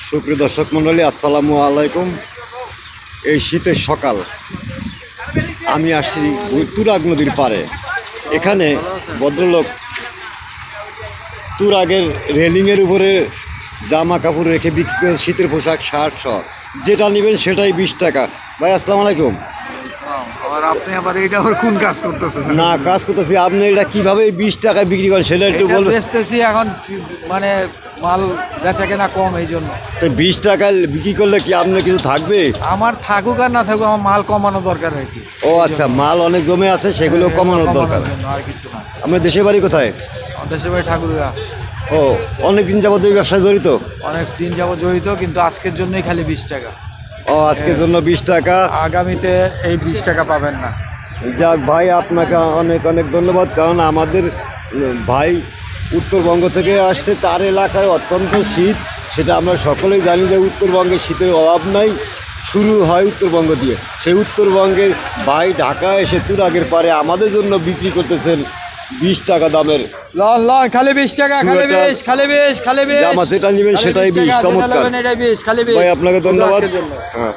সুপ্রিয় দর্শক মণ্ডলী, আসসালামু আলাইকুম। এই শীতের সকাল আমি আসছি তুরাগ নদীর পাড়ে। এখানে ভদ্রলোক তুরাগের রেলিংয়ের উপরে জামা কাপড় রেখে বিক্রি করে শীতের পোশাক, শার্ট সহ যেটা নেবেন সেটাই 20 টাকা। ভাই আসসালামু আলাইকুম। আর আপনি আবার এইটা আবার কোন কাজ করতেছেন? না, কাজ করতেছি। আপনি এটা কিভাবে 20 টাকায় বিক্রি করেন সেটা একটু এটা বলবেন। বেচতেছি এখন, মানে মাল বেচা কেনা কম, এই জন্য। তো 20 টাকায় বিক্রি করলে কি আপনার কিছু থাকবে? আমার থাকুক আর না থাকুক, আমার মাল কমানো দরকার আর কি। ও আচ্ছা, মাল অনেক জমে আছে, সেগুলো কমানোর দরকার। জন্য আর কিছু না। আপনার দেশের বাড়ি কোথায়? আমার দেশের বাড়ি ঠাকুরগা। ও, অনেক দিন যাবত এই ব্যবসায় জড়িত? অনেক দিন যাবত জড়িত, কিন্তু আজকের জন্যই খালি 20 টাকা। ও, আজকের জন্য 20 টাকা। আগামীতে এই 20 টাকা পাবেন না। যাক ভাই, আপনাকে অনেক অনেক ধন্যবাদ। কারণ আমাদের ভাই উত্তরবঙ্গ থেকে আসছে, তার এলাকায় অত্যন্ত শীত, সেটা আমরা সকলেই জানি যে উত্তরবঙ্গে শীতের অভাব নাই। শুরু হয় উত্তরবঙ্গ দিয়ে। সেই উত্তরবঙ্গের ভাই ঢাকা এসে তুরাগের পারে আমাদের জন্য বিক্রি করতেছেন 20 টাকা দামের লন লন, খালি 20 টাকা, খালি 20, খালি 20, খালি 20। জামা। যেটা নেবেন সেটাই 20। চমৎকার এটাই 20, খালি 20। ভাই, আপনাকে ধন্যবাদ। আজকের জন্য। হ্যাঁ।